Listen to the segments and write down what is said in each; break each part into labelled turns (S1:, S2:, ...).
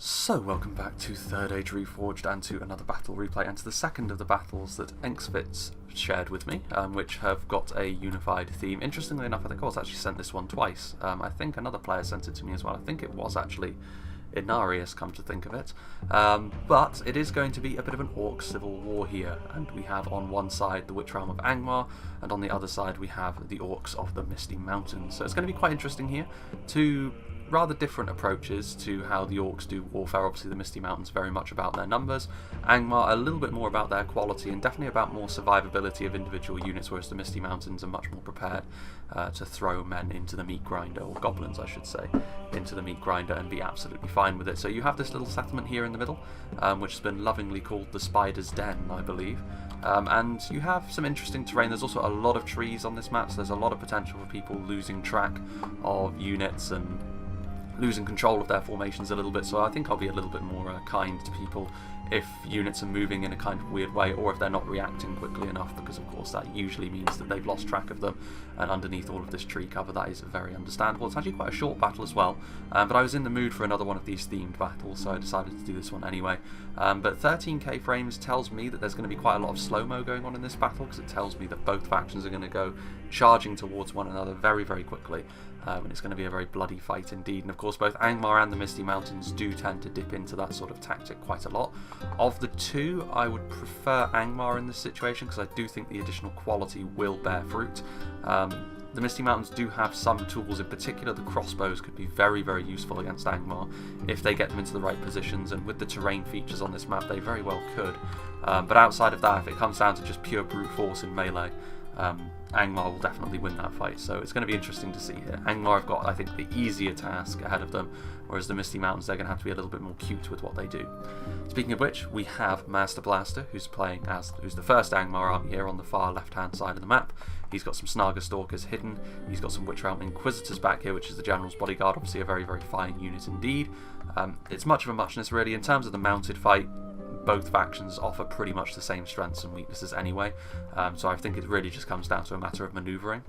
S1: So, welcome back to Third Age Reforged and to another battle replay, and to the second of the battles that Angmar shared with me, which have got a unified theme. Interestingly enough, I think I was actually sent this one twice. I think another player sent it to me as well. I think it was actually Inarius, come to think of it. But it is going to be a bit of an orc civil war here, and we have on one side the Witch Realm of Angmar, and on the other side we have the orcs of the Misty Mountains. So it's going to be quite interesting here. Two rather different approaches to how the orcs do warfare. Obviously the Misty Mountains very much about their numbers, Angmar a little bit more about their quality and definitely about more survivability of individual units, whereas the Misty Mountains are much more prepared to throw men into the meat grinder, or goblins I should say, into the meat grinder and be absolutely fine with it. So you have this little settlement here in the middle, which has been lovingly called the Spider's Den, I believe. And you have some interesting terrain. There's also a lot of trees on this map, so there's a lot of potential for people losing track of units and losing control of their formations a little bit, so I think I'll be a little bit more kind to people if units are moving in a kind of weird way, or if they're not reacting quickly enough, because of course that usually means that they've lost track of them, and underneath all of this tree cover that is very understandable. It's actually quite a short battle as well, but I was in the mood for another one of these themed battles, so I decided to do this one anyway. But 13k frames tells me that there's going to be quite a lot of slow-mo going on in this battle, because it tells me that both factions are going to go charging towards one another very, very quickly. And it's going to be a very bloody fight indeed. And of course both Angmar and the Misty Mountains do tend to dip into that sort of tactic quite a lot. Of the two, I would prefer Angmar in this situation, because I do think the additional quality will bear fruit. The Misty Mountains do have some tools, in particular the crossbows could be very, very useful against Angmar if they get them into the right positions, and with the terrain features on this map they very well could. But outside of that, if it comes down to just pure brute force in melee, Angmar will definitely win that fight, so it's going to be interesting to see here. Angmar have got, I think, the easier task ahead of them, whereas the Misty Mountains, they're going to have to be a little bit more cute with what they do. Speaking of which, we have Master Blaster, who's the first Angmar army here on the far left-hand side of the map. He's got some Snaga Stalkers hidden, he's got some Witch Realm Inquisitors back here, which is the General's Bodyguard, obviously a very, very fine unit indeed. It's much of a muchness really. In terms of the mounted fight, both factions offer pretty much the same strengths and weaknesses anyway, so I think it really just comes down to a matter of manoeuvring.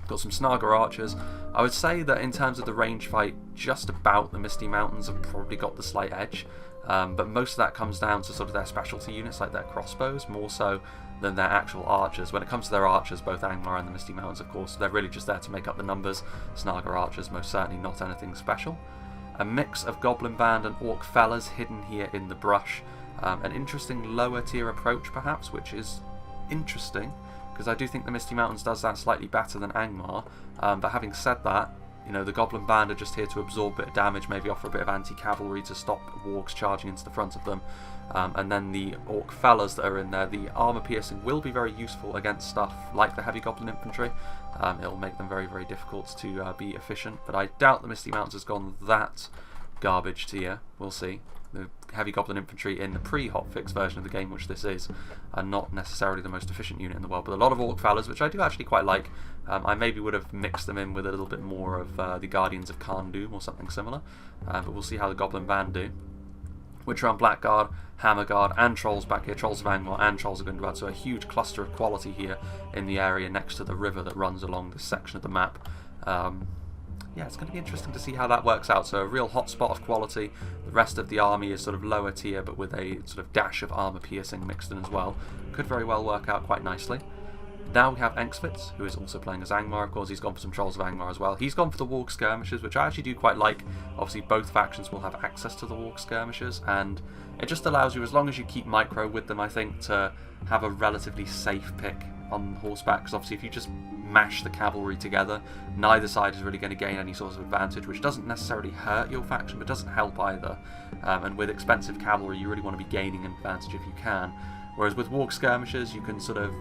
S1: Got some Snaga Archers. I would say that in terms of the range fight, just about the Misty Mountains have probably got the slight edge, but most of that comes down to sort of their specialty units, like their crossbows, more so than their actual archers. When it comes to their archers, both Angmar and the Misty Mountains, of course, they're really just there to make up the numbers. Snaga Archers most certainly not anything special. A mix of Goblin Band and Orc Fellas hidden here in the brush. An interesting lower tier approach perhaps, which is interesting, because I do think the Misty Mountains does that slightly better than Angmar, but having said that, you know, the Goblin Band are just here to absorb a bit of damage, maybe offer a bit of anti-cavalry to stop wargs charging into the front of them, and then the Orc Fellas that are in there, the armor piercing will be very useful against stuff like the Heavy Goblin Infantry. It'll make them very, very difficult to be efficient, but I doubt the Misty Mountains has gone that garbage tier. We'll see. The Heavy Goblin Infantry in the pre-hotfix version of the game, which this is, are not necessarily the most efficient unit in the world, but a lot of Orc Fellas, which I do actually quite like. I maybe would have mixed them in with a little bit more of the Guardians of Kharn or something similar, but we'll see how the Goblin Band do. Witch Realm Blackguard, Hammer Guard, and Trolls back here. Trolls of Angmar and Trolls of Gundabad, so a huge cluster of quality here in the area next to the river that runs along this section of the map. Yeah, it's going to be interesting to see how that works out. So a real hotspot of quality. The rest of the army is sort of lower tier, but with a sort of dash of armor piercing mixed in as well. Could very well work out quite nicely. Now we have Angmar, who is also playing as Angmar. Of course, he's gone for some Trolls of Angmar as well. He's gone for the Warg Skirmishers, which I actually do quite like. Obviously, both factions will have access to the Warg Skirmishers, and it just allows you, as long as you keep micro with them, I think, to have a relatively safe pick on horseback, because obviously if you just mash the cavalry together, neither side is really going to gain any sort of advantage, which doesn't necessarily hurt your faction, but doesn't help either. And with expensive cavalry, you really want to be gaining an advantage if you can. Whereas with Warg Skirmishers, you can sort of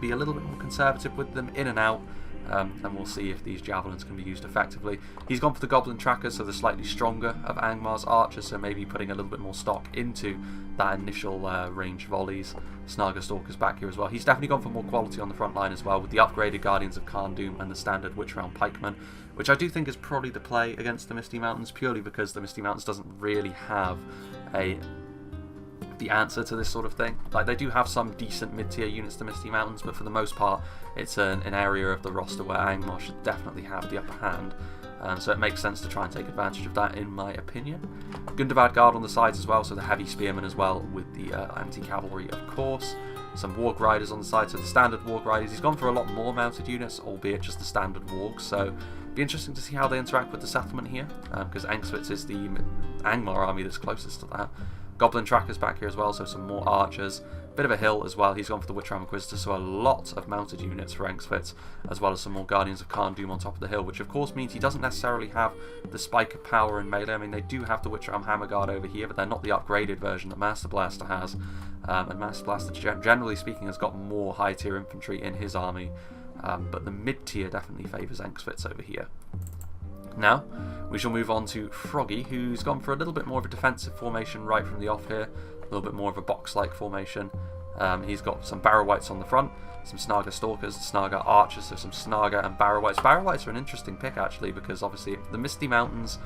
S1: be a little bit more conservative with them, in and out, and we'll see if these javelins can be used effectively. He's gone for the Goblin Trackers, so the slightly stronger of Angmar's archers, so maybe putting a little bit more stock into that initial range volleys. Snaga Stalkers back here as well. He's definitely gone for more quality on the front line as well, with the upgraded Guardians of Kharn and the standard Witch Realm Pikemen, which I do think is probably the play against the Misty Mountains, purely because the Misty Mountains doesn't really have the answer to this sort of thing. Like, they do have some decent mid-tier units, the Misty Mountains, but for the most part it's an area of the roster where Angmar should definitely have the upper hand. so it makes sense to try and take advantage of that, in my opinion. Gundabad Guard on the sides as well, so the heavy spearmen as well with the anti-cavalry, of course. Some Warg Riders on the side, so the standard Warg Riders. He's gone for a lot more mounted units, albeit just the standard Wargs, so it'll be interesting to see how they interact with the settlement here, because Engsvitz is the Angmar army that's closest to that. Goblin Trackers back here as well, so some more archers. Bit of a hill as well. He's gone for the Witchram Inquisitor, so a lot of mounted units for Engsvitz, as well as some more Guardians of Khan Doom on top of the hill, which of course means he doesn't necessarily have the spike of power in melee. I mean, they do have the Witchram Hammer Guard over here, but they're not the upgraded version that Master Blaster has. And Master Blaster, generally speaking, has got more high-tier infantry in his army, but the mid-tier definitely favours Engsvitz over here. Now, we shall move on to Froggy, who's gone for a little bit more of a defensive formation right from the off here. A little bit more of a box-like formation. He's got some Barrow-wights on the front, some Snaga Stalkers, Snaga Archers, so some Snaga and Barrow-wights. Barrow-wights are an interesting pick, actually, because obviously the Misty Mountains,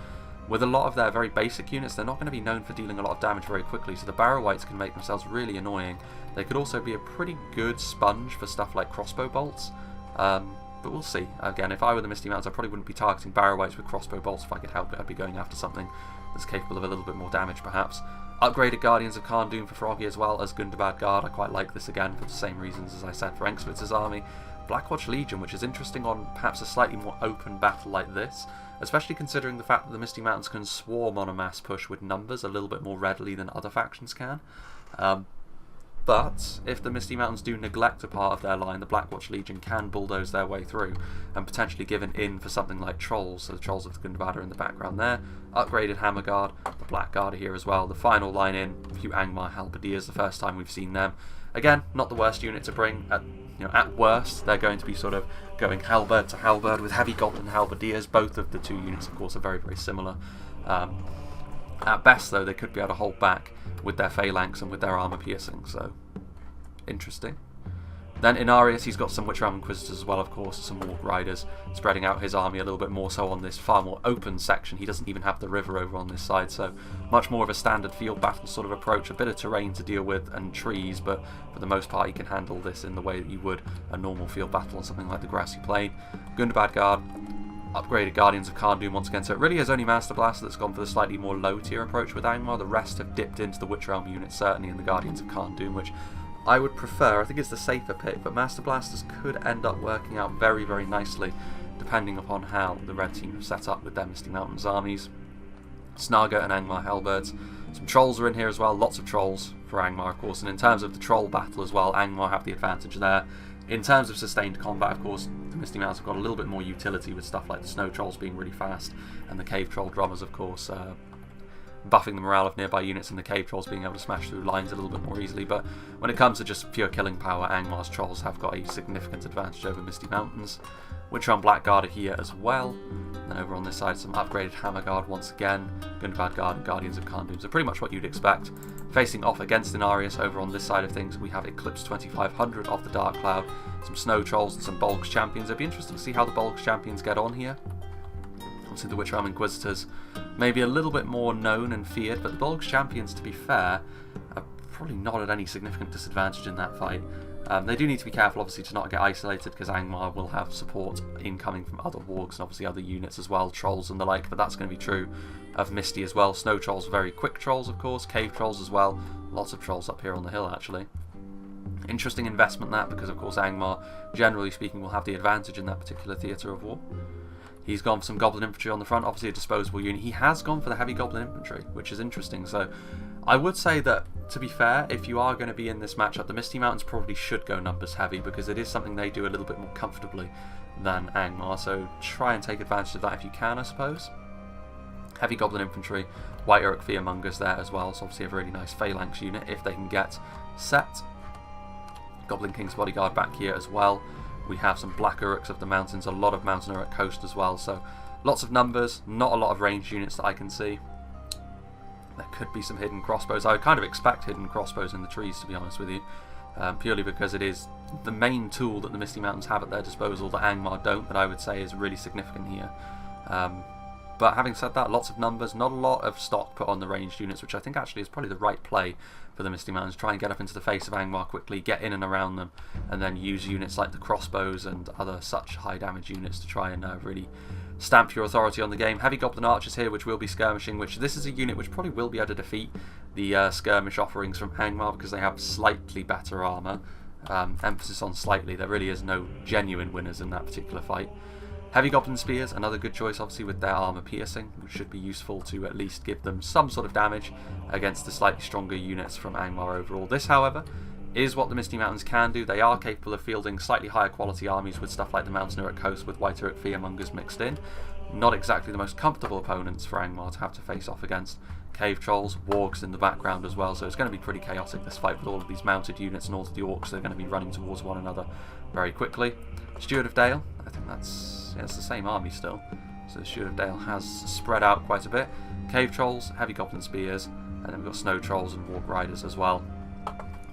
S1: with a lot of their very basic units, they're not going to be known for dealing a lot of damage very quickly, so the Barrow-wights can make themselves really annoying. They could also be a pretty good sponge for stuff like crossbow bolts. But we'll see. Again, if I were the Misty Mountains, I probably wouldn't be targeting Barrow-wights with crossbow bolts. If I could help it, I'd be going after something that's capable of a little bit more damage, perhaps. Upgraded Guardians of Khan Doom for Froggy, as well as Gundabad Guard. I quite like this again for the same reasons as I said for Engsvitz's army. Blackwatch Legion, which is interesting on perhaps a slightly more open battle like this, especially considering the fact that the Misty Mountains can swarm on a mass push with numbers a little bit more readily than other factions can. But if the Misty Mountains do neglect a part of their line, the Blackwatch Legion can bulldoze their way through and potentially give an in for something like Trolls. So the Trolls of the Gundabad are in the background there. Upgraded Hammer Guard, the Black Guard are here as well. The final line in, a few Angmar Halberdiers, the first time we've seen them. Again, not the worst unit to bring. At worst, they're going to be sort of going halberd to halberd with heavy Goblin Halberdiers. Both of the two units, of course, are very, very similar. At best, though, they could be able to hold back with their phalanx and with their armor piercing, so interesting. Then in Arius, he's got some Witchram Inquisitors as well, of course, some Warg Riders, spreading out his army a little bit more so on this far more open section. He doesn't even have the river over on this side, so much more of a standard field battle sort of approach. A bit of terrain to deal with and trees, but for the most part he can handle this in the way that you would a normal field battle on something like the Grassy Plain. Gundabad Guard, upgraded Guardians of Khan Doom once again, so it really is only Master Blaster that's gone for the slightly more low tier approach with Angmar. The rest have dipped into the Witch Realm units, certainly in the Guardians of Khan Doom, which I would prefer. I think it's the safer pick, but Master Blasters could end up working out very, very nicely depending upon how the red team have set up with their Misty Mountains armies. Snaga and Angmar Hellbirds. Some Trolls are in here as well, lots of Trolls for Angmar, of course, and in terms of the Troll battle as well, Angmar have the advantage there. In terms of sustained combat, of course, the Misty Mountains have got a little bit more utility with stuff like the Snow Trolls being really fast, and the Cave Troll Drummers, of course, buffing the morale of nearby units, and the Cave Trolls being able to smash through lines a little bit more easily. But when it comes to just pure killing power, Angmar's Trolls have got a significant advantage over Misty Mountains. Witchram Blackguard are here as well. And then over on this side, some upgraded Hammer Guard once again, Gundabad Guard and Guardians of Khan Doom. So pretty much what you'd expect. Facing off against Inarius over on this side of things, we have Eclipse 2500 off the Dark Cloud, some Snow Trolls and some Bolgs Champions. It'd be interesting to see how the Bolgs Champions get on here. Obviously the Witchram Inquisitors maybe a little bit more known and feared, but the Bolgs Champions, to be fair, are probably not at any significant disadvantage in that fight. They do need to be careful, obviously, to not get isolated, because Angmar will have support incoming from other wargs and obviously other units as well, Trolls and the like, but that's going to be true of Misty as well. Snow Trolls, very quick Trolls, of course, Cave Trolls as well, lots of Trolls up here on the hill, actually. Interesting investment that, because of course Angmar, generally speaking, will have the advantage in that particular theatre of war. He's gone for some Goblin Infantry on the front, obviously a disposable unit. He has gone for the heavy Goblin Infantry, which is interesting. So I would say that, to be fair, if you are going to be in this matchup, the Misty Mountains probably should go numbers heavy, because it is something they do a little bit more comfortably than Angmar. So try and take advantage of that if you can, I suppose. Heavy Goblin Infantry, White Uruk Fearmongers there as well. So obviously a really nice Phalanx unit if they can get set. Goblin King's Bodyguard back here as well. We have some Black Uruks of the mountains, a lot of Mountain Uruk Coast as well, so lots of numbers, not a lot of ranged units that I can see. There could be some hidden crossbows. I would kind of expect hidden crossbows in the trees, to be honest with you, purely because it is the main tool that the Misty Mountains have at their disposal that Angmar don't, that I would say is really significant here. But having said that, lots of numbers, not a lot of stock put on the ranged units, which I think actually is probably the right play for the Misty Mountains. Try and get up into the face of Angmar quickly, get in and around them, and then use units like the crossbows and other such high damage units to try and really stamp your authority on the game. Heavy Goblin Archers here, which will be skirmishing, which this is a unit which probably will be able to defeat the skirmish offerings from Angmar because they have slightly better armour. Emphasis on slightly, there really is no genuine winners in that particular fight. Heavy Goblin Spears, another good choice obviously with their armour piercing, which should be useful to at least give them some sort of damage against the slightly stronger units from Angmar overall. This, however, is what the Misty Mountains can do. They are capable of fielding slightly higher quality armies with stuff like the Mountaineer at Coast with White Oak Fearmongers mixed in. Not exactly the most comfortable opponents for Angmar to have to face off against. Cave Trolls, Wargs in the background as well, so it's going to be pretty chaotic this fight with all of these mounted units and all of the Orcs that are going to be running towards one another very quickly. Steward of Dale, I think that's it's the same army still, so the Steward of Dale has spread out quite a bit. Cave Trolls, Heavy Goblin Spears, and then we've got Snow Trolls and Warg Riders as well.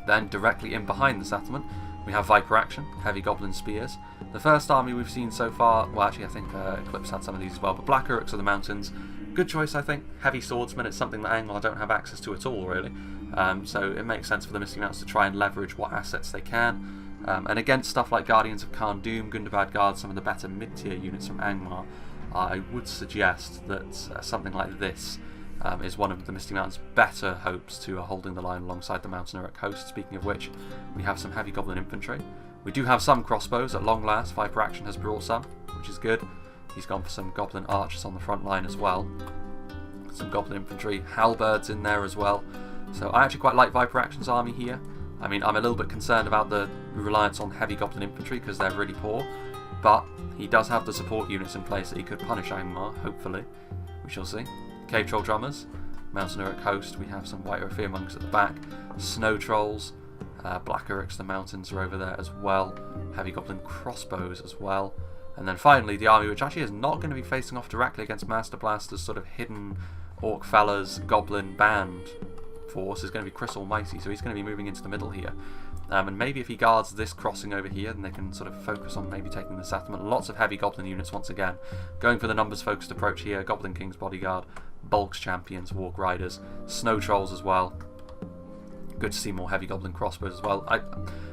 S1: Then directly in behind the settlement we have Viper Action, Heavy Goblin Spears. The first army we've seen so far, well actually I think Eclipse had some of these as well, but Black Uruks of the Mountains, good choice I think. Heavy Swordsmen, it's something that Angmar don't have access to at all really, so it makes sense for the Misty Mountains to try and leverage what assets they can. And against stuff like Guardians of Khan Doom, Gundabad Guard, some of the better mid-tier units from Angmar, I would suggest that something like this is one of the Misty Mountains' better hopes to holding the line alongside the Mountaineer at Coast. Speaking of which, we have some Heavy Goblin Infantry. We do have some crossbows at long last. Viper Action has brought some, which is good. He's gone for some Goblin Archers on the front line as well. Some Goblin Infantry, Halberds in there as well. So I actually quite like Viper Action's army here. I mean, I'm a little bit concerned about the reliance on Heavy Goblin Infantry because they're really poor, but he does have the support units in place that he could punish Angmar, hopefully. We shall see. Cave Troll Drummers, Mountaineer at Coast, we have some White Oak Fearmongers at the back, Snow Trolls, Black Uruks, the Mountains are over there as well, Heavy Goblin Crossbows as well, and then finally the army which actually is not going to be facing off directly against Master Blaster's sort of hidden Orc Fella's Goblin Band force is going to be Chris Almighty, so he's going to be moving into the middle here. And maybe if he guards this crossing over here, then they can sort of focus on maybe taking the settlement. Lots of Heavy Goblin units once again. Going for the numbers focused approach here. Goblin King's Bodyguard, Bulks Champions, Warg Riders, Snow Trolls as well. Good to see more Heavy Goblin Crossbows as well.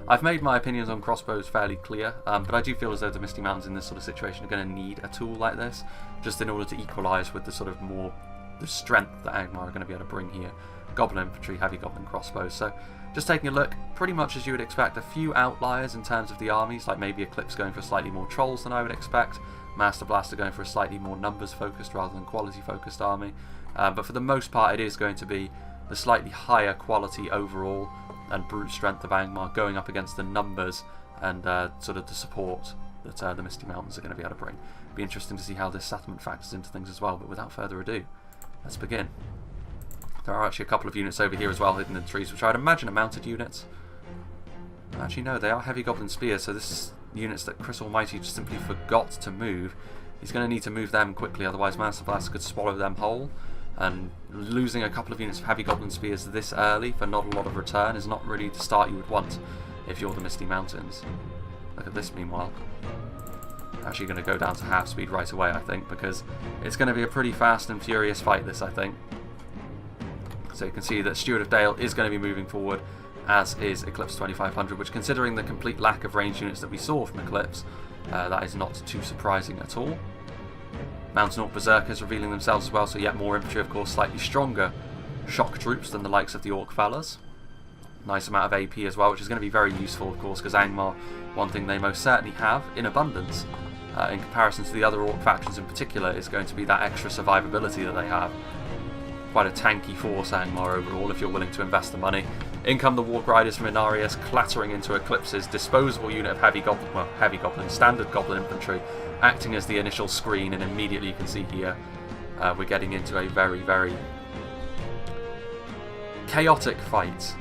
S1: I've made my opinions on crossbows fairly clear, but I do feel as though the Misty Mountains in this sort of situation are going to need a tool like this, just in order to equalise with the sort of more the strength that Angmar are going to be able to bring here. Goblin Infantry, Heavy Goblin Crossbows. So just taking a look, pretty much as you would expect, a few outliers in terms of the armies, like maybe Eclipse going for slightly more Trolls than I would expect, Master Blaster going for a slightly more numbers focused rather than quality focused army, but for the most part it is going to be the slightly higher quality overall and brute strength of Angmar going up against the numbers and sort of the support that the Misty Mountains are going to be able to bring. Be interesting to see how this settlement factors into things as well, but without further ado, let's begin. There are actually a couple of units over here as well hidden in trees, which I'd imagine are mounted units. Actually no, they are Heavy Goblin Spears, so this is units that Chris Almighty just simply forgot to move. He's going to need to move them quickly, otherwise Master Blaster could swallow them whole, and losing a couple of units of Heavy Goblin Spears this early for not a lot of return is not really the start you would want if you're the Misty Mountains. Look at this meanwhile. Actually going to go down to half speed right away, I think, because it's going to be a pretty fast and furious fight this, I think. So you can see that Steward of Dale is going to be moving forward, as is Eclipse 2500, which, considering the complete lack of range units that we saw from Eclipse, that is not too surprising at all. Mountain Orc Berserkers revealing themselves as well, so yet more infantry, of course, slightly stronger shock troops than the likes of the Orc Fellas. Nice amount of AP as well, which is going to be very useful, of course, because Angmar, one thing they most certainly have in abundance, in comparison to the other Orc factions in particular, is going to be that extra survivability that they have. Quite a tanky force, Angmar, overall, if you're willing to invest the money. In come the Warg Riders from Inarius, clattering into Eclipse's disposable unit of Heavy Goblin, Standard Goblin Infantry, acting as the initial screen, and immediately you can see here we're getting into a very, very chaotic fight,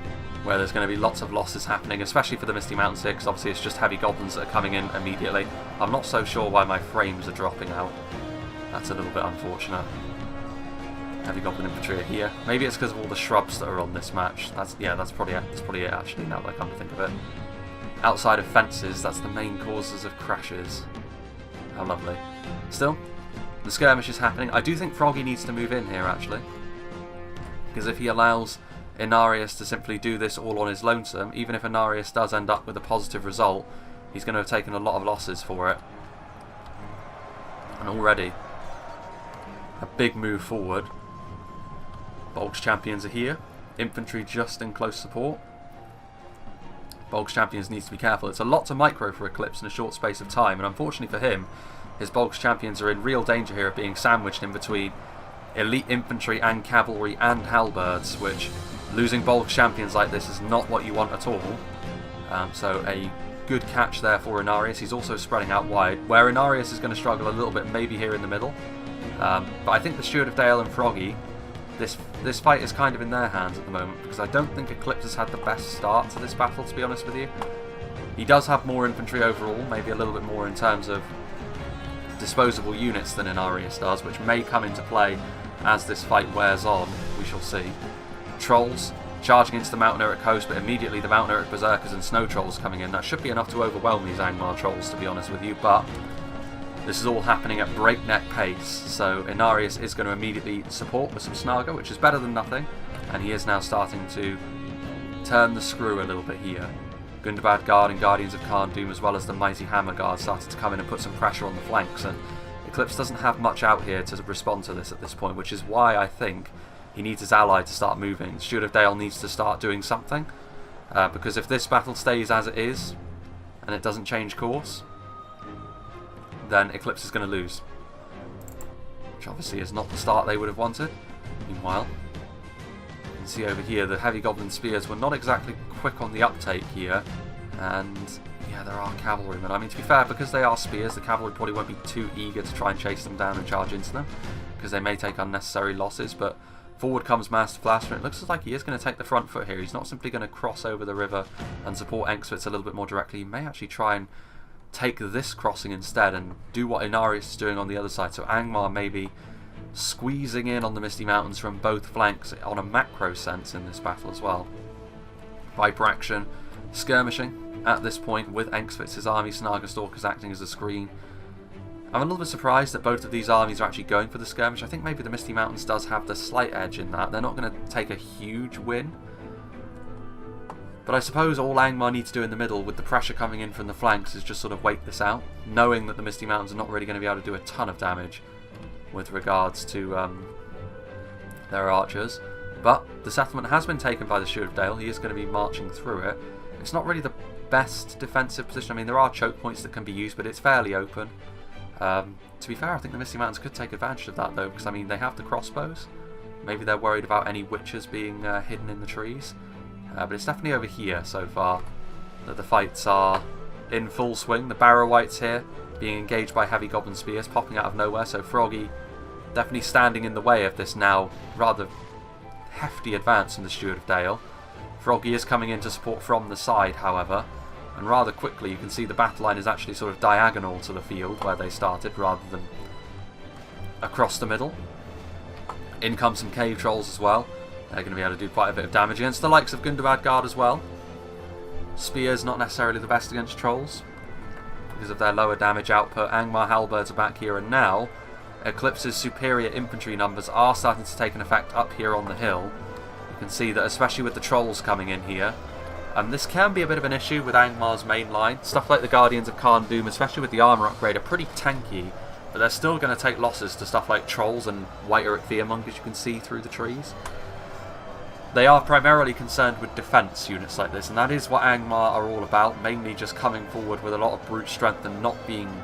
S1: where there's going to be lots of losses happening, especially for the Misty Mountains here, because obviously it's just Heavy Goblins that are coming in immediately. I'm not so sure why my frames are dropping out. That's a little bit unfortunate. Heavy Goblin Infantry are here. Maybe it's because of all the shrubs that are on this match. That's probably it actually, now that I come to think of it. Outside of fences, that's the main causes of crashes. How lovely. Still, the skirmish is happening. I do think Froggy needs to move in here actually, because if he allows Inarius to simply do this all on his lonesome, even if Inarius does end up with a positive result, he's going to have taken a lot of losses for it. And already a big move forward. Bulk's champions are here. Infantry just in close support. Bulk's champions needs to be careful. It's a lot to micro for Eclipse in a short space of time, and unfortunately for him, his Bulk's champions are in real danger here of being sandwiched in between elite infantry and cavalry and halberds, which losing Bulk's champions like this is not what you want at all. So a good catch there for Inarius. He's also spreading out wide, where Inarius is going to struggle a little bit, maybe here in the middle. But I think the Steward of Dale and Froggy, this fight is kind of in their hands at the moment, because I don't think Eclipse has had the best start to this battle, to be honest with you. He does have more infantry overall, maybe a little bit more in terms of disposable units than Inarius does, which may come into play as this fight wears on. We shall see. Trolls charging into the Mountain Eric host, but immediately the Mountain Eric Berserkers and Snow Trolls coming in. That should be enough to overwhelm these Angmar Trolls, to be honest with you, but this is all happening at breakneck pace, so Inarius is going to immediately support with some Snaga, which is better than nothing, and he is now starting to turn the screw a little bit here. Gundabad Guard and Guardians of Khan Doom, as well as the Mighty Hammer Guard, started to come in and put some pressure on the flanks, and Eclipse doesn't have much out here to respond to this at this point, which is why I think he needs his ally to start moving. Steward of Dale needs to start doing something, because if this battle stays as it is, and it doesn't change course, then Eclipse is going to lose. Which obviously is not the start they would have wanted. Meanwhile, you can see over here the Heavy Goblin Spears were not exactly quick on the uptake here, and yeah, there are cavalrymen. I mean, to be fair, because they are spears, the cavalry probably won't be too eager to try and chase them down and charge into them, because they may take unnecessary losses, but forward comes Master Blaster, and it looks like he is going to take the front foot here. He's not simply going to cross over the river and support Engswitz a little bit more directly. He may actually try and take this crossing instead and do what Inarius is doing on the other side. So Angmar may be squeezing in on the Misty Mountains from both flanks on a macro sense in this battle as well. Viper action, skirmishing at this point with Engswitz's army, Snaga Stalkers acting as a screen. I'm a little bit surprised that both of these armies are actually going for the skirmish. I think maybe the Misty Mountains does have the slight edge in that. They're not going to take a huge win. But I suppose all Angmar needs to do in the middle, with the pressure coming in from the flanks, is just sort of wait this out, knowing that the Misty Mountains are not really going to be able to do a ton of damage with regards to their archers. But the settlement has been taken by the Steward of Dale. He is going to be marching through it. It's not really the best defensive position. I mean, there are choke points that can be used, but it's fairly open. To be fair, I think the Misty Mountains could take advantage of that, though, because, I mean, they have the crossbows. Maybe they're worried about any witches being hidden in the trees. But it's definitely over here so far that the fights are in full swing. The Barrow Whites here being engaged by Heavy Goblin Spears popping out of nowhere, so Froggy definitely standing in the way of this now rather hefty advance from the Steward of Dale. Froggy is coming in to support from the side, however, and rather quickly you can see the battle line is actually sort of diagonal to the field where they started rather than across the middle. In come some cave trolls as well. They're going to be able to do quite a bit of damage against the likes of Gundabad Guard as well. Spears not necessarily the best against trolls because of their lower damage output. Angmar halberds are back here, and now Eclipse's superior infantry numbers are starting to take an effect up here on the hill. You can see that especially with the trolls coming in here, this can be a bit of an issue with Angmar's main line. Stuff like the Guardians of Khan Doom, especially with the armour upgrade, are pretty tanky, but they're still going to take losses to stuff like trolls and White Eric Fearmonk, as you can see through the trees. They are primarily concerned with defence units like this, and that is what Angmar are all about, mainly just coming forward with a lot of brute strength and not being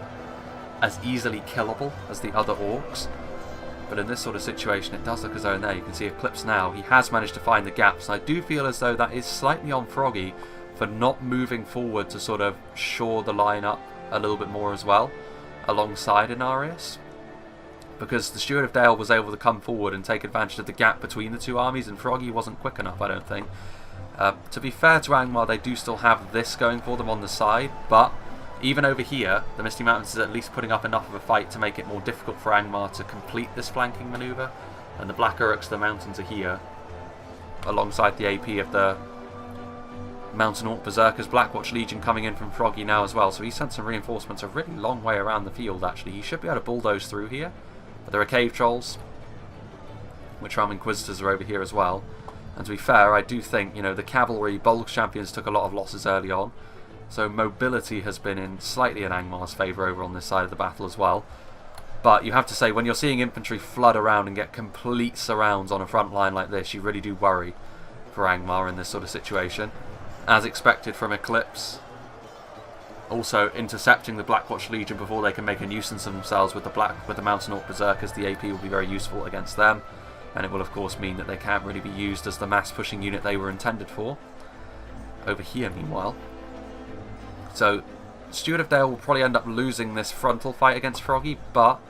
S1: as easily killable as the other orcs. But in this sort of situation, it does look as though in there you can see Eclipse now. He has managed to find the gaps, and I do feel as though that is slightly on Froggy for not moving forward to sort of shore the line up a little bit more as well, alongside Inarius. Because the Steward of Dale was able to come forward and take advantage of the gap between the two armies, and Froggy wasn't quick enough, I don't think. To be fair to Angmar, they do still have this going for them on the side, but even over here, the Misty Mountains is at least putting up enough of a fight to make it more difficult for Angmar to complete this flanking manoeuvre. And the Black Uruks of the mountains are here, alongside the AP of the Mountain Orc Berserkers. Blackwatch Legion coming in from Froggy now as well, so he sent some reinforcements a really long way around the field actually. He should be able to bulldoze through here. But there are cave trolls, which Ram Inquisitors are over here as well. And to be fair, I do think, you know, the cavalry, Bulk's champions took a lot of losses early on. So mobility has been in slightly in Angmar's favour over on this side of the battle as well. But you have to say, when you're seeing infantry flood around and get complete surrounds on a front line like this, you really do worry for Angmar in this sort of situation. As expected from Eclipse. Also intercepting the Blackwatch Legion before they can make a nuisance of themselves with the Mountain Orc Berserkers. The AP will be very useful against them, and it will of course mean that they can't really be used as the mass pushing unit they were intended for. Over here meanwhile. So Steward of Dale will probably end up losing this frontal fight against Froggy, but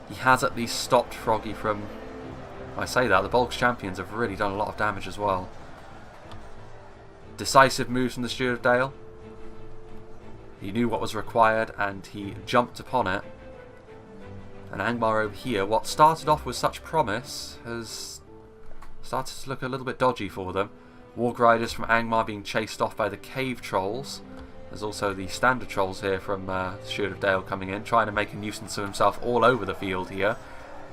S1: he has at least stopped Froggy from... I say that, the Bulk's champions have really done a lot of damage as well. Decisive moves from the Steward of Dale. He knew what was required and he jumped upon it. And Angmar over here, what started off with such promise, has started to look a little bit dodgy for them. Warg Riders from Angmar being chased off by the Cave Trolls. There's also the standard trolls here from Steward of Dale coming in, trying to make a nuisance of himself all over the field here.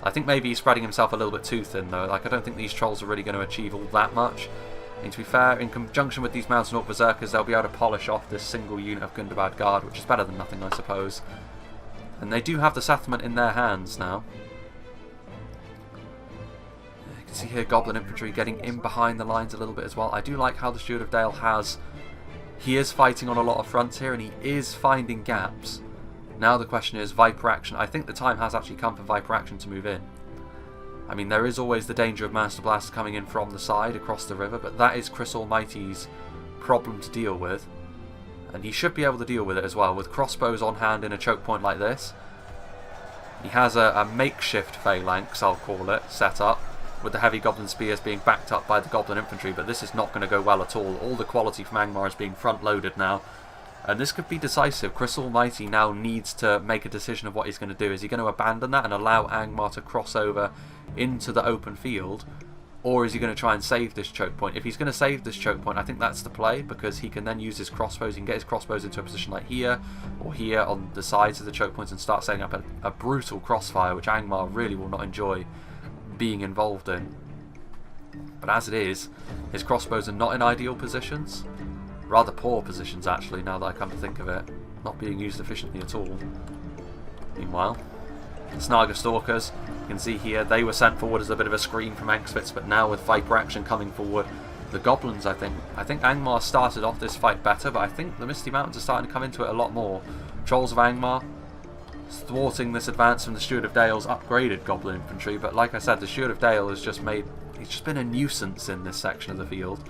S1: I think maybe he's spreading himself a little bit too thin though. Like, I don't think these trolls are really going to achieve all that much. And to be fair, in conjunction with these Mountain Orc Berserkers, they'll be able to polish off this single unit of Gundabad Guard, which is better than nothing, I suppose. And they do have the settlement in their hands now. You can see here Goblin Infantry getting in behind the lines a little bit as well. I do like how the Steward of Dale has... He is fighting on a lot of fronts here, and he is finding gaps. Now the question is Viper Action. I think the time has actually come for Viper Action to move in. I mean, there is always the danger of Master Blast coming in from the side across the river, but that is Chris Almighty's problem to deal with. And he should be able to deal with it as well, with crossbows on hand in a choke point like this. He has a makeshift phalanx, I'll call it, set up, with the heavy Goblin Spears being backed up by the Goblin Infantry, but this is not going to go well at all. All the quality from Angmar is being front-loaded now. And this could be decisive. Chris Almighty now needs to make a decision of what he's going to do. Is he going to abandon that and allow Angmar to cross over into the open field, or is he going to try and save this choke point? If he's going to save this choke point, I think that's the play, because he can then use his crossbows. He can get his crossbows into a position like here or here on the sides of the choke points and start setting up a brutal crossfire, which Angmar really will not enjoy being involved in. But as it is, his crossbows are not in ideal positions. Rather poor positions actually, now that I come to think of it. Not being used efficiently at all. Meanwhile, the Snaga Stalkers, you can see here, they were sent forward as a bit of a screen from Angstfitz, but now with Viper Action coming forward, the Goblins, I think Angmar started off this fight better, but I think the Misty Mountains are starting to come into it a lot more. Trolls of Angmar thwarting this advance from the Steward of Dale's upgraded Goblin Infantry, but like I said, the Steward of Dale has just been a nuisance in this section of the field,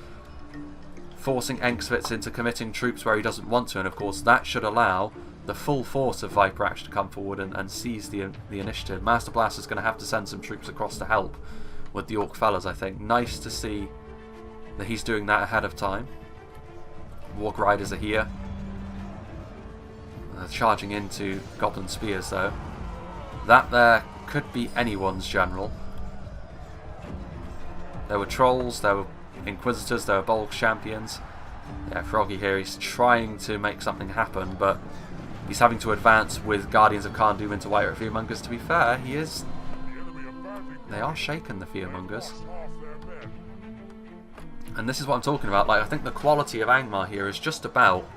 S1: forcing Angstfitz into committing troops where he doesn't want to, and of course that should allow the full force of Viper Action to come forward and seize the initiative. Master Blast is going to have to send some troops across to help with the Orc fellas, I think. Nice to see that he's doing that ahead of time. Warg Riders are here. Charging into Goblin Spears though. That there could be anyone's general. There were Trolls, there were Inquisitors, there were Bulk Champions. Yeah, Froggy here, he's trying to make something happen, but he's having to advance with Guardians of Khan Doom into White Rat Fearmongers. To be fair, they are shaken, the Fearmongers. And this is what I'm talking about. Like, I think the quality of Angmar here is just about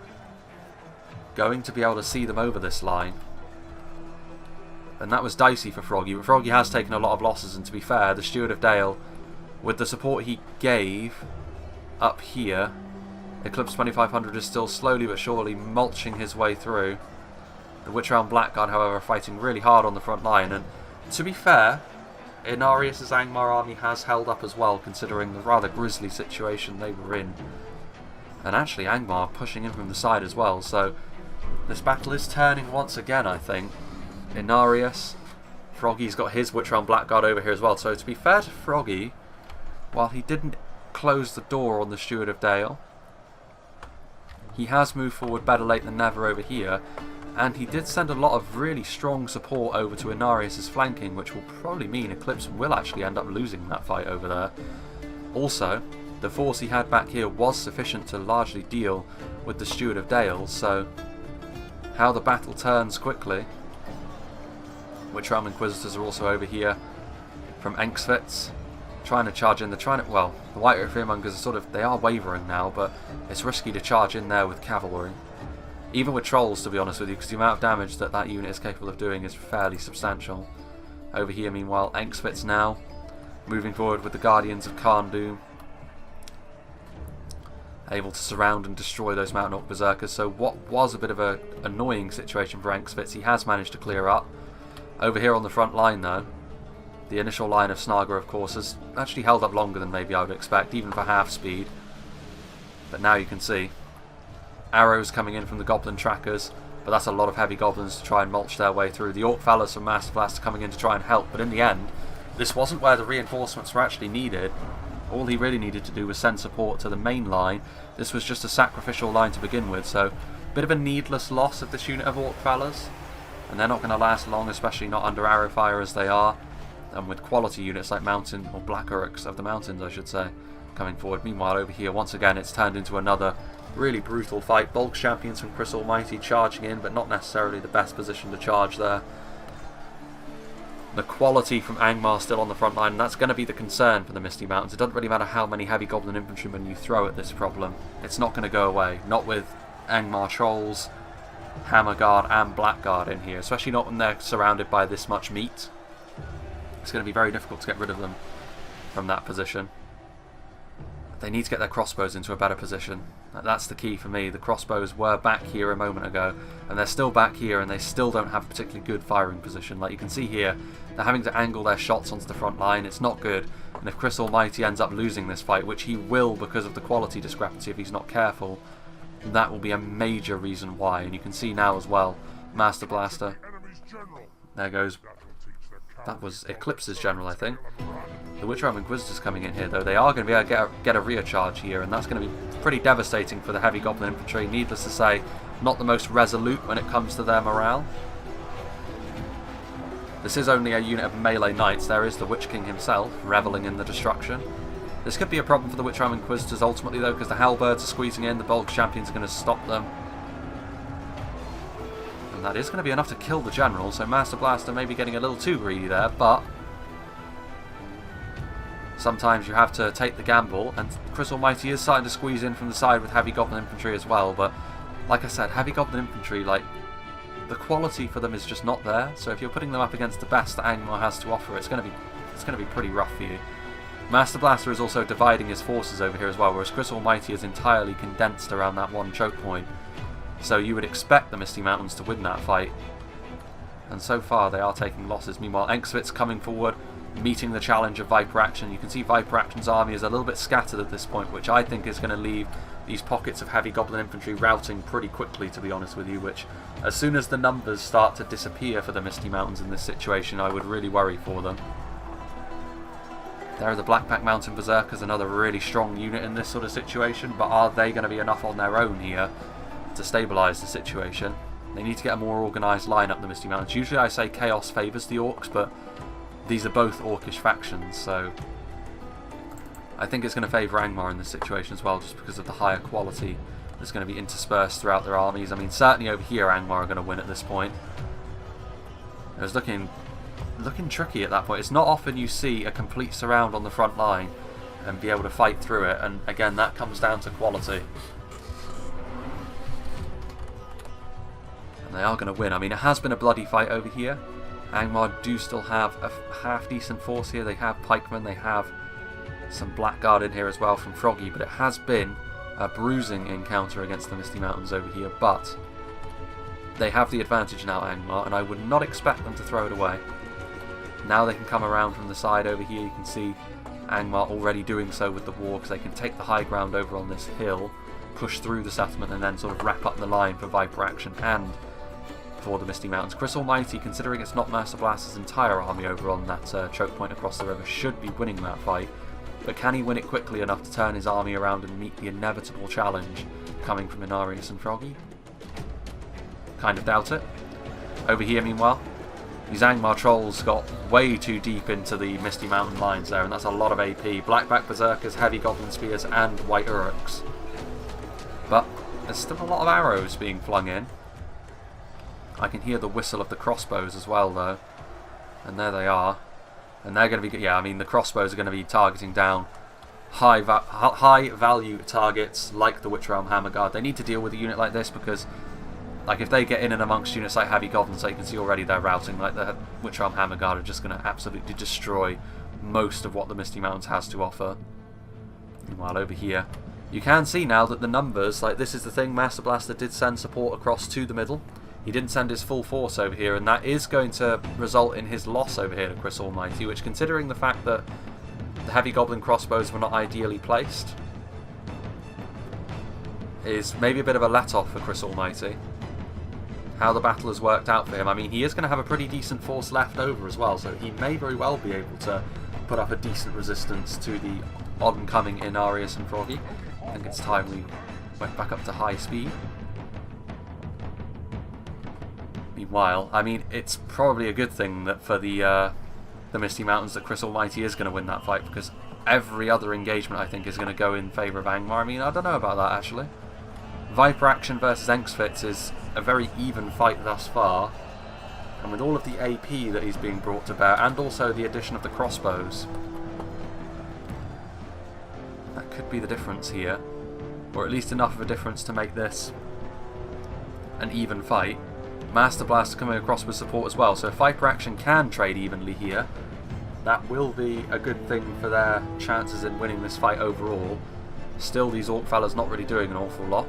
S1: going to be able to see them over this line. And that was dicey for Froggy, but Froggy has taken a lot of losses, and to be fair, the Steward of Dale, with the support he gave up here, Eclipse 2500 is still slowly but surely mulching his way through. The Witchround Blackguard, however, are fighting really hard on the front line, and to be fair, Inarius' Angmar army has held up as well, considering the rather grisly situation they were in. And actually Angmar pushing in from the side as well, so this battle is turning once again, I think. Inarius, Froggy's got his Witchround Blackguard over here as well, so to be fair to Froggy, while he didn't close the door on the Steward of Dale, he has moved forward better late than never over here, and he did send a lot of really strong support over to Inarius' flanking, which will probably mean Eclipse will actually end up losing that fight over there. Also, the force he had back here was sufficient to largely deal with the Steward of Dale, so how the battle turns quickly. Witchrealm Inquisitors are also over here from Angstfitz, trying to charge in. They're trying to, well, the White Rat Fearmongers are they are wavering now, but it's risky to charge in there with cavalry. Even with trolls, to be honest with you, because the amount of damage that that unit is capable of doing is fairly substantial. Over here, meanwhile, Engsvitz now moving forward with the Guardians of Khan Doom, able to surround and destroy those Mountain Orc Berserkers. So what was a bit of an annoying situation for Engsvitz, he has managed to clear up. Over here on the front line, though, the initial line of Snaga, of course, has actually held up longer than maybe I would expect, even for half speed. But now you can see arrows coming in from the Goblin Trackers, but that's a lot of heavy goblins to try and mulch their way through. The Orc Fellas from Master Blaster coming in to try and help, but in the end, this wasn't where the reinforcements were actually needed. All he really needed to do was send support to the main line. This was just a sacrificial line to begin with, so a bit of a needless loss of this unit of Orc Fellas, and they're not going to last long, especially not under arrow fire as they are, and with quality units like Mountain, or Black Uruks of the Mountains I should say, coming forward. Meanwhile over here, once again, it's turned into another really brutal fight. Bulk Champions from Chris Almighty charging in, but not necessarily the best position to charge there. The quality from Angmar still on the front line, and that's going to be the concern for the Misty Mountains. It doesn't really matter how many heavy goblin infantrymen you throw at this problem. It's not going to go away. Not with Angmar Trolls, Hammer Guard and Blackguard in here, especially not when they're surrounded by this much meat. It's going to be very difficult to get rid of them from that position. They need to get their crossbows into a better position. That's the key for me. The crossbows were back here a moment ago, and they're still back here, and they still don't have a particularly good firing position. Like you can see here, they're having to angle their shots onto the front line. It's not good, and if Chris Almighty ends up losing this fight, which he will because of the quality discrepancy if he's not careful, that will be a major reason why. And you can see now as well, Master Blaster. There goes. That was Eclipse's general, I think. The Witch Realm Inquisitors coming in here, though. They are going to be able to get a rear charge here, and that's going to be pretty devastating for the heavy goblin infantry. Needless to say, not the most resolute when it comes to their morale. This is only a unit of melee knights. There is the Witch King himself, revelling in the destruction. This could be a problem for the Witch Realm Inquisitors ultimately, though, because the Halberds are squeezing in, the Bulk Champions are going to stop them. And that is going to be enough to kill the general, so Master Blaster may be getting a little too greedy there, but sometimes you have to take the gamble, and Chris Almighty is starting to squeeze in from the side with heavy goblin infantry as well, but like I said, heavy goblin infantry, like, the quality for them is just not there, so if you're putting them up against the best that Angmar has to offer, it's going to be pretty rough for you. Master Blaster is also dividing his forces over here as well, whereas Chris Almighty is entirely condensed around that one choke point. So you would expect the Misty Mountains to win that fight. And so far they are taking losses. Meanwhile, Engsvitz coming forward, meeting the challenge of Viper Action. You can see Viper Action's army is a little bit scattered at this point, which I think is going to leave these pockets of heavy goblin infantry routing pretty quickly, to be honest with you, which as soon as the numbers start to disappear for the Misty Mountains in this situation, I would really worry for them. There are the Blackback Mountain Berserkers, another really strong unit in this sort of situation, but are they going to be enough on their own here to stabilise the situation? They need to get a more organised line up the Misty Mountains. Usually I say chaos favours the Orcs, but these are both Orcish factions, so I think it's going to favour Angmar in this situation as well, just because of the higher quality that's going to be interspersed throughout their armies. I mean, certainly over here Angmar are going to win at this point. It was looking tricky at that point. It's not often you see a complete surround on the front line and be able to fight through it, and again, that comes down to quality. They are going to win. I mean, it has been a bloody fight over here. Angmar do still have a half-decent force here. They have pikemen, they have some Blackguard in here as well from Froggy, but it has been a bruising encounter against the Misty Mountains over here, but they have the advantage now, Angmar, and I would not expect them to throw it away. Now they can come around from the side over here. You can see Angmar already doing so with the war, because they can take the high ground over on this hill, push through the settlement, and then sort of wrap up the line for Viper Action and for the Misty Mountains. Chris Almighty, considering it's not Master Blaster's entire army over on that choke point across the river, should be winning that fight. But can he win it quickly enough to turn his army around and meet the inevitable challenge coming from Inarius and Froggy? Kind of doubt it. Over here, meanwhile, these Angmar Trolls got way too deep into the Misty Mountain lines there, and that's a lot of AP. Blackback Berserkers, Heavy Goblin Spears, and White Uruks. But there's still a lot of arrows being flung in. I can hear the whistle of the crossbows as well, though. And there they are. And they're going to be... yeah, I mean, the crossbows are going to be targeting down high value targets like the Witch Realm Hammer Guard. They need to deal with a unit like this because Like, if they get in and amongst units like Heavy Goblins, so you can see already they're routing. Like, the Witch Arm Hammer Guard are just going to absolutely destroy most of what the Misty Mountains has to offer. Meanwhile, over here, you can see now that the numbers, like, this is the thing, Master Blaster did send support across to the middle. He didn't send his full force over here, and that is going to result in his loss over here to Chris Almighty, which, considering the fact that the Heavy Goblin crossbows were not ideally placed, is maybe a bit of a let-off for Chris Almighty. How the battle has worked out for him. I mean, he is going to have a pretty decent force left over as well, so he may very well be able to put up a decent resistance to the oncoming Inarius and Froggy. I think it's time we went back up to high speed. Meanwhile, I mean, it's probably a good thing that for the Misty Mountains that Chris Almighty is going to win that fight, because every other engagement, I think, is going to go in favour of Angmar. I mean, I don't know about that, actually. Viper Action versus Engsfitz is a very even fight thus far, and with all of the AP that he's being brought to bear, and also the addition of the crossbows, that could be the difference here, or at least enough of a difference to make this an even fight. Master Blaster coming across with support as well, so if Viper Action can trade evenly here, that will be a good thing for their chances in winning this fight overall. Still, these Orc fellas not really doing an awful lot.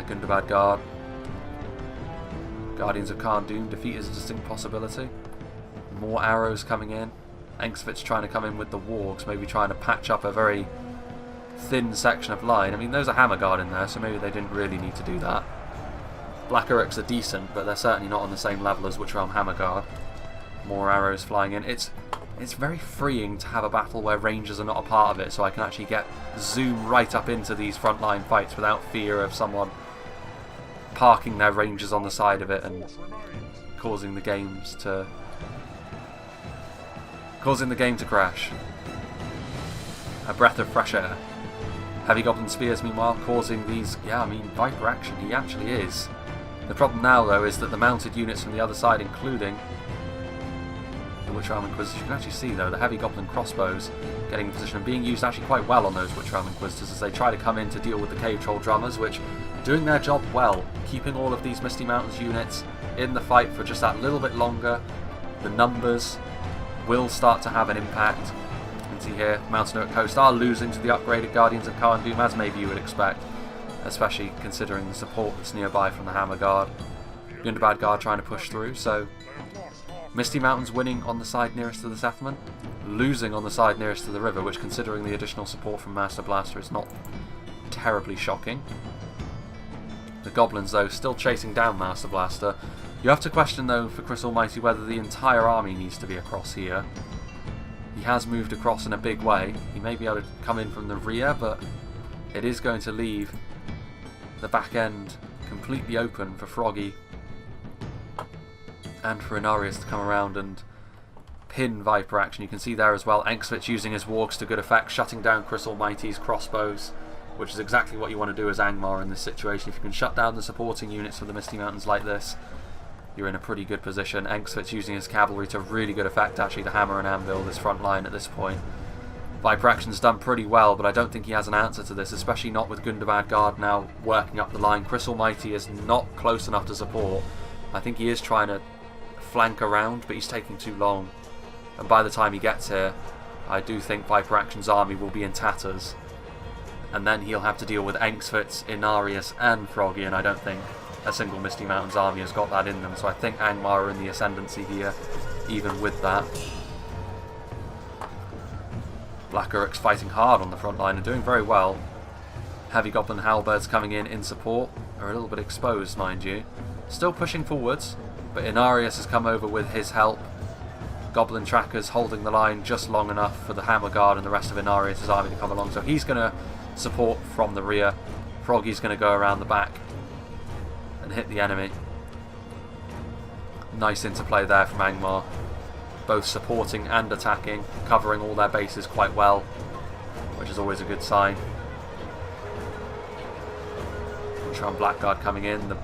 S1: Gundabad Guard. Guardians of Khan Doom. Defeat is a distinct possibility. More arrows coming in. Engsfitz trying to come in with the wargs, maybe trying to patch up a very thin section of line. I mean, there's a Hammer Guard in there, so maybe they didn't really need to do that. Black Uruks are decent, but they're certainly not on the same level as Witch Realm Hammer Guard. More arrows flying in. It's very freeing to have a battle where rangers are not a part of it, so I can actually zoom right up into these frontline fights without fear of someone parking their rangers on the side of it and causing the game to crash. A breath of fresh air. Heavy Goblin Spears, meanwhile, causing these... Yeah, I mean, Viper Action, he actually is. The problem now, though, is that the mounted units from the other side, including the Witch Realm Inquisitors, you can actually see, though, the Heavy Goblin crossbows getting in position and being used actually quite well on those Witch Realm Inquisitors as they try to come in to deal with the Cave Troll Drummers, which doing their job well, keeping all of these Misty Mountains units in the fight for just that little bit longer. The numbers will start to have an impact. You can see here, Mountain Uruk Coast are losing to the upgraded Guardians of Khan Doom, as maybe you would expect, especially considering the support that's nearby from the Hammer Guard. Gundabad Guard trying to push through, so Misty Mountains winning on the side nearest to the settlement, losing on the side nearest to the river, which, considering the additional support from Master Blaster, is not terribly shocking. The Goblins, though, still chasing down Master Blaster. You have to question, though, for Chris Almighty, whether the entire army needs to be across here. He has moved across in a big way. He may be able to come in from the rear, but it is going to leave the back end completely open for Froggy and for Inarius to come around and pin Viper Action. You can see there as well, Engsfitz using his wargs to good effect, shutting down Chris Almighty's crossbows, which is exactly what you want to do as Angmar in this situation. If you can shut down the supporting units for the Misty Mountains like this, you're in a pretty good position. Engsfitz using his cavalry to really good effect, actually, to hammer and anvil this front line at this point. Viper Action's done pretty well, but I don't think he has an answer to this, especially not with Gundabad Guard now working up the line. Chris Almighty is not close enough to support. I think he is trying to flank around, but he's taking too long. And by the time he gets here, I do think Viper Action's army will be in tatters. And then he'll have to deal with Engsfitz, Inarius and Froggy, and I don't think a single Misty Mountains army has got that in them, so I think Angmar are in the ascendancy here, even with that. Black Uruks fighting hard on the front line and doing very well. Heavy Goblin Halberds coming in support, are a little bit exposed, mind you. Still pushing forwards, but Inarius has come over with his help. Goblin Trackers holding the line just long enough for the Hammer Guard and the rest of Inarius' army to come along, so he's going to support from the rear. Froggy's going to go around the back and hit the enemy. Nice interplay there from Angmar, both supporting and attacking, covering all their bases quite well, which is always a good sign. Ultron Blackguard coming in, the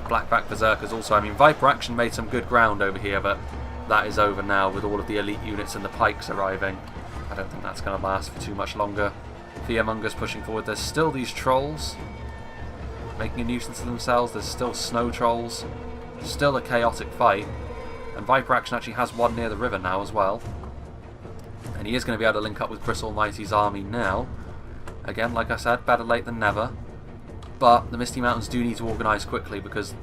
S1: Blackback Berserkers also. I mean, Viper Action made some good ground over here, but that is over now with all of the elite units and the pikes arriving. I don't think that's going to last for too much longer. Fearmongers pushing forward. There's still these trolls making a nuisance of themselves. There's still snow trolls. Still a chaotic fight. And Viper Action actually has one near the river now as well. And he is going to be able to link up with Chris Almighty's army now. Again, like I said, better late than never. But the Misty Mountains do need to organise quickly, because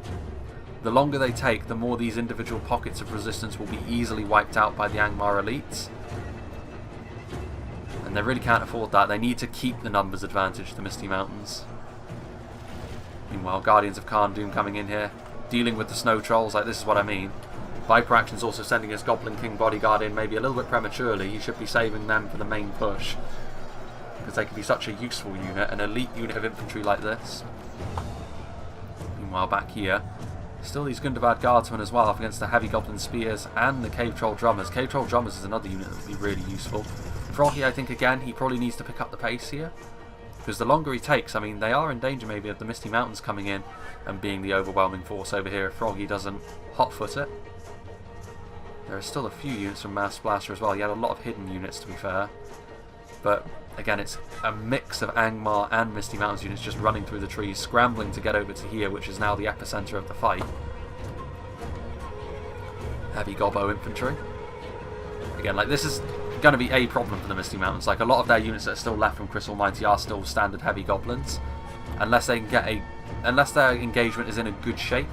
S1: the longer they take, the more these individual pockets of resistance will be easily wiped out by the Angmar elites. And they really can't afford that. They need to keep the numbers advantage, the Misty Mountains. Meanwhile, Guardians of Khan Doom coming in here, dealing with the snow trolls. Like, this is what I mean. Viper Action's also sending his Goblin King bodyguard in maybe a little bit prematurely. He should be saving them for the main push, because they can be such a useful unit, an elite unit of infantry like this. Meanwhile, back here, still these Gundabad Guardsmen as well, up against the Heavy Goblin Spears and the Cave Troll Drummers. Cave Troll Drummers is another unit that would be really useful. Froggy, I think, again, he probably needs to pick up the pace here, because the longer he takes, I mean, they are in danger maybe of the Misty Mountains coming in and being the overwhelming force over here if Froggy doesn't hotfoot it. There are still a few units from Mass Blaster as well. He had a lot of hidden units, to be fair. But again, it's a mix of Angmar and Misty Mountains units just running through the trees, scrambling to get over to here, which is now the epicenter of the fight. Heavy Gobbo infantry. Again, like, this is going to be a problem for the Misty Mountains. Like, a lot of their units that are still left from Chris Almighty are still standard heavy goblins. Unless they can get unless their engagement is in a good shape,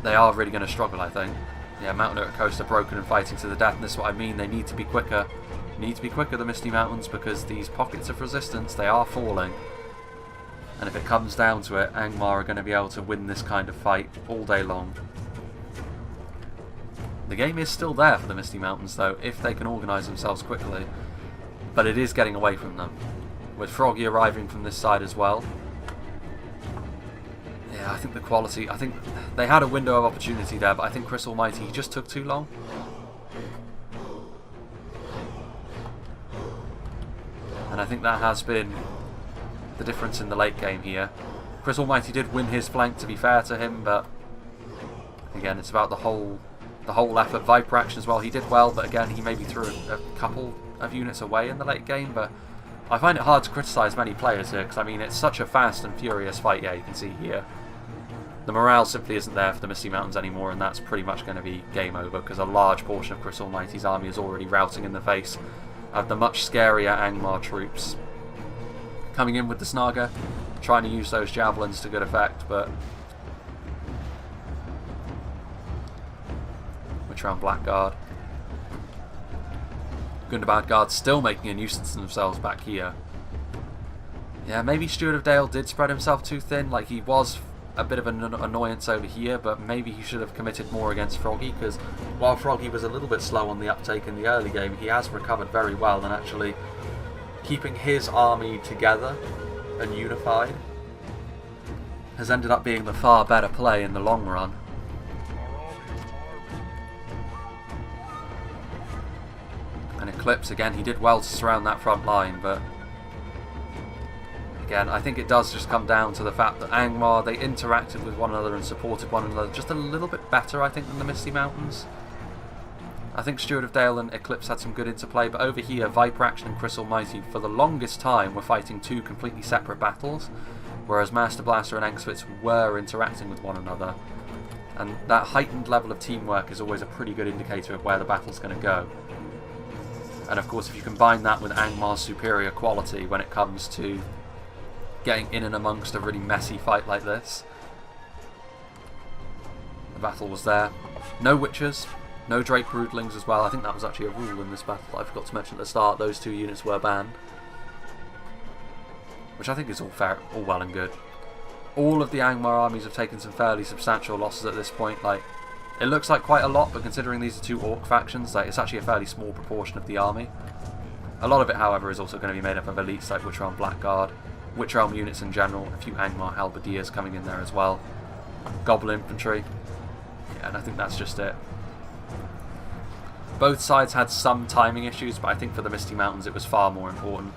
S1: they are really going to struggle, I think. Yeah, Mountain Oak Coast are broken and fighting to the death, and this is what I mean. They need to be quicker. Need to be quicker, the Misty Mountains, because these pockets of resistance, they are falling. And if it comes down to it, Angmar are going to be able to win this kind of fight all day long. The game is still there for the Misty Mountains, though, if they can organise themselves quickly. But it is getting away from them. With Froggy arriving from this side as well. Yeah, I think the quality... I think they had a window of opportunity there, but I think Chris Almighty, he just took too long. And I think that has been the difference in the late game here. Chris Almighty did win his flank, to be fair to him, but again, it's about the whole effort. Viper Action as well, he did well, but again, he maybe threw a couple of units away in the late game. But I find it hard to criticise many players here, because I mean, it's such a fast and furious fight. Yeah, you can see here. The morale simply isn't there for the Misty Mountains anymore, and that's pretty much going to be game over, because a large portion of Chris Almighty's army is already routing in the face of the much scarier Angmar troops. Coming in with the Snaga, trying to use those javelins to good effect, but Witcher Blackguard. Gundabad Guard still making a nuisance of themselves back here. Yeah, maybe Steward of Dale did spread himself too thin. Like, he was a bit of an annoyance over here, but maybe he should have committed more against Froggy, because while Froggy was a little bit slow on the uptake in the early game, he has recovered very well, and actually keeping his army together and unified has ended up being the far better play in the long run. And Eclipse, again, he did well to surround that front line, but again, I think it does just come down to the fact that Angmar, they interacted with one another and supported one another just a little bit better, I think, than the Misty Mountains. I think Steward of Dale and Eclipse had some good interplay, but over here, Viper Action and Chris Almighty, for the longest time, were fighting two completely separate battles, whereas Master Blaster and Angspitz were interacting with one another. And that heightened level of teamwork is always a pretty good indicator of where the battle's going to go. And of course, if you combine that with Angmar's superior quality when it comes to getting in and amongst a really messy fight like this. The battle was there. No Witchers, no Drake Broodlings as well. I think that was actually a rule in this battle. I forgot to mention at the start, those two units were banned. Which I think is all fair, all well and good. All of the Angmar armies have taken some fairly substantial losses at this point. Like, it looks like quite a lot, but considering these are two Orc factions, like, it's actually a fairly small proportion of the army. A lot of it, however, is also going to be made up of elites like Witcher Blackguard, Witch Realm units in general, a few Angmar Halberdiers coming in there as well, Goblin Infantry, yeah, and I think that's just it. Both sides had some timing issues, but I think for the Misty Mountains it was far more important.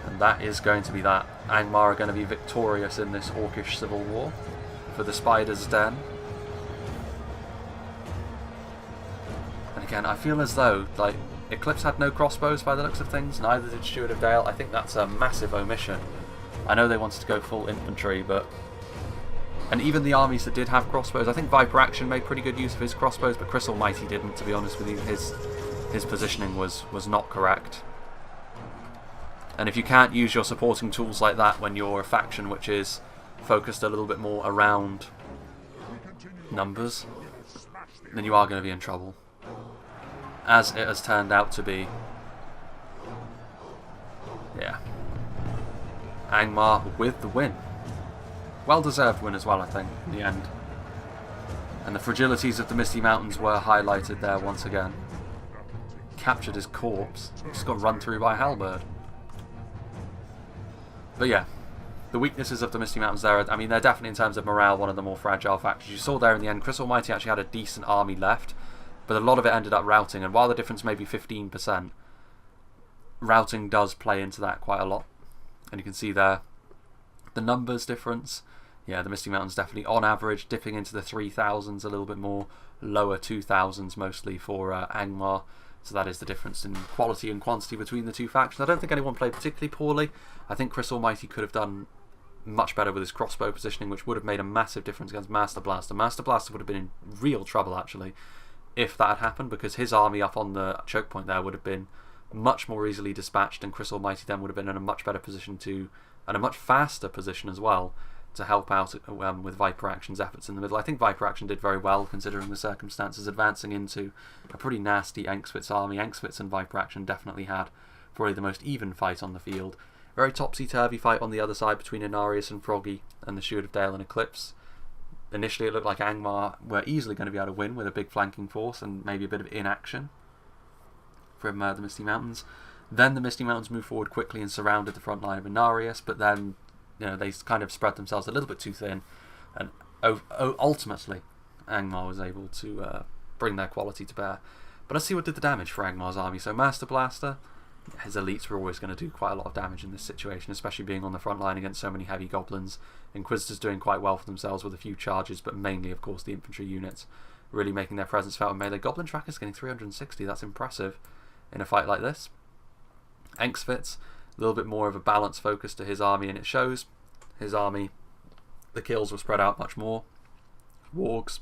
S1: And that is going to be that. Angmar are going to be victorious in this Orcish civil war for the Spider's Den. And again, I feel as though, like, Eclipse had no crossbows by the looks of things, neither did Steward of Dale. I think that's a massive omission. I know they wanted to go full infantry, but... And even the armies that did have crossbows, I think Viper Action made pretty good use of his crossbows, but Chris Almighty didn't, to be honest with you. His positioning was not correct. And if you can't use your supporting tools like that when you're a faction which is focused a little bit more around numbers, then you are going to be in trouble. As it has turned out to be. Yeah. Angmar with the win. Well-deserved win as well, I think, in the end. And the fragilities of the Misty Mountains were highlighted there once again. Captured his corpse. Just got run through by a halberd. But yeah, the weaknesses of the Misty Mountains there, I mean, they're definitely, in terms of morale, one of the more fragile factions. You saw there in the end, Chris Almighty actually had a decent army left, but a lot of it ended up routing, and while the difference may be 15%, routing does play into that quite a lot. And you can see there, the numbers difference. Yeah, the Misty Mountains definitely, on average, dipping into the 3,000s a little bit more, lower 2,000s mostly for Angmar. So that is the difference in quality and quantity between the two factions. I don't think anyone played particularly poorly. I think Chris Almighty could have done much better with his crossbow positioning, which would have made a massive difference against Master Blaster. Master Blaster would have been in real trouble, actually, if that had happened, because his army up on the choke point there would have been much more easily dispatched, and Chris Almighty then would have been in a much better position to, and a much faster position as well, to help out with Viper Action's efforts in the middle. I think Viper Action did very well considering the circumstances, advancing into a pretty nasty Engsvitz army. Engsvitz and Viper Action definitely had probably the most even fight on the field. Very topsy-turvy fight on the other side between Inarius and Froggy and the Steward of Dale and Eclipse. Initially it looked like Angmar were easily going to be able to win with a big flanking force and maybe a bit of inaction from the Misty Mountains. Then the Misty Mountains moved forward quickly and surrounded the front line of Inarius, but then they kind of spread themselves a little bit too thin, and ultimately Angmar was able to bring their quality to bear. But let's see what did the damage for Angmar's army. So Master Blaster, his elites were always going to do quite a lot of damage in this situation, especially being on the front line against so many heavy goblins. Inquisitors doing quite well for themselves with a few charges, but mainly, of course, the infantry units really making their presence felt in melee. Goblin Trackers getting 360, that's impressive in a fight like this. Engsvitz, a little bit more of a balanced focus to his army, and it shows. His army, the kills were spread out much more. Wargs,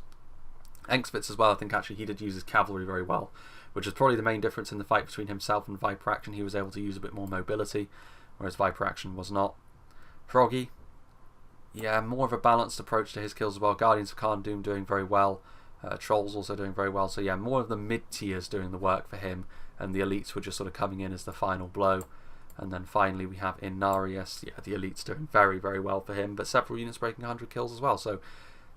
S1: Engsvitz as well, I think actually he did use his cavalry very well, which is probably the main difference in the fight between himself and Viper Action. He was able to use a bit more mobility, whereas Viper Action was not. Froggy, yeah, more of a balanced approach to his kills as well. Guardians of Khan Doom doing very well. Trolls also doing very well. So yeah, more of the mid-tiers doing the work for him, and the elites were just sort of coming in as the final blow. And then finally we have Inarius, yeah, the elites doing very, very well for him, but several units breaking 100 kills as well. So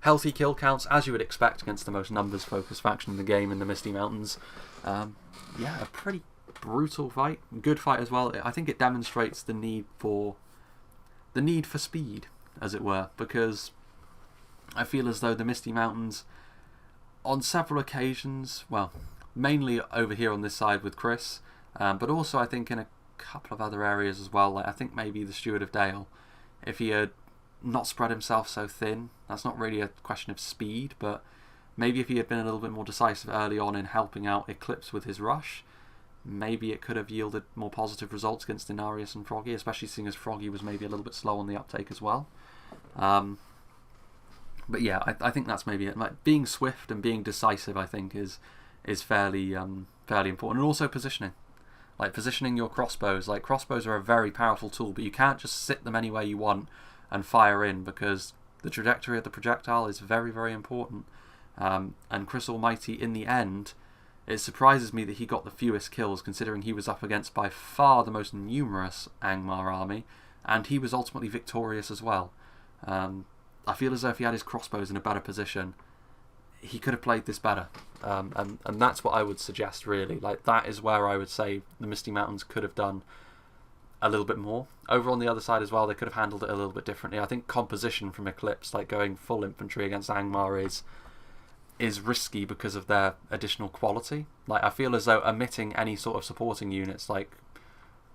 S1: healthy kill counts, as you would expect against the most numbers-focused faction in the game in the Misty Mountains. Yeah, a pretty brutal fight. Good fight as well. I think it demonstrates the need for speed, as it were, because I feel as though the Misty Mountains, on several occasions, well, mainly over here on this side with Chris, but also I think in a couple of other areas as well. Like I think maybe the Steward of Dale, if he had not spread himself so thin, that's not really a question of speed, but maybe if he had been a little bit more decisive early on in helping out Eclipse with his rush, maybe it could have yielded more positive results against Inarius and Froggy, especially seeing as Froggy was maybe a little bit slow on the uptake as well. But yeah, I think that's maybe it. Like being swift and being decisive, I think is fairly important, and also positioning. Like positioning your crossbows. Like crossbows are a very powerful tool, but you can't just sit them anywhere you want and fire in, because the trajectory of the projectile is very, very important. And Chris Almighty, in the end, it surprises me that he got the fewest kills, considering he was up against by far the most numerous Angmar army, and he was ultimately victorious as well. I feel as though if he had his crossbows in a better position, he could have played this better. And that's what I would suggest, really. Like that is where I would say the Misty Mountains could have done a little bit more. Over on the other side as well, they could have handled it a little bit differently. I think composition from Eclipse, like going full infantry against Angmar, is risky because of their additional quality. Like I feel as though omitting any sort of supporting units like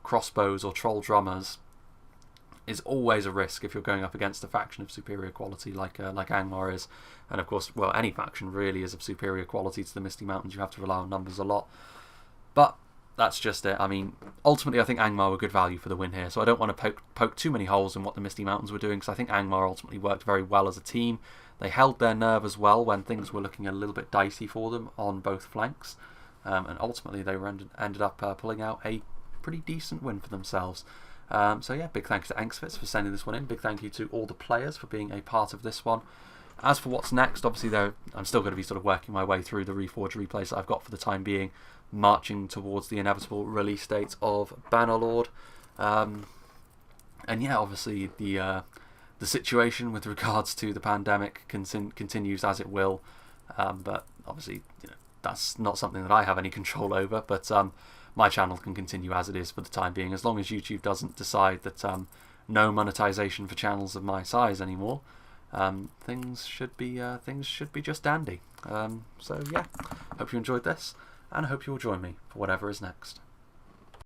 S1: crossbows or troll drummers is always a risk if you're going up against a faction of superior quality like Angmar is. And of course, well, any faction really is of superior quality to the Misty Mountains. You have to rely on numbers a lot. But that's just it. I mean, ultimately, I think Angmar were good value for the win here, so I don't want to poke too many holes in what the Misty Mountains were doing, because I think Angmar ultimately worked very well as a team. They held their nerve as well when things were looking a little bit dicey for them on both flanks, and ultimately they ended up pulling out a pretty decent win for themselves. So yeah, big thank you to Angmar for sending this one in. Big thank you to all the players for being a part of this one. As for what's next, obviously I'm still going to be sort of working my way through the Reforged replays that I've got for the time being, marching towards the inevitable release date of Bannerlord. And yeah, obviously the situation with regards to the pandemic continues as it will, but obviously that's not something that I have any control over, but my channel can continue as it is for the time being, as long as YouTube doesn't decide that no monetization for channels of my size anymore. Things should be just dandy. So yeah, hope you enjoyed this, and I hope you'll join me for whatever is next.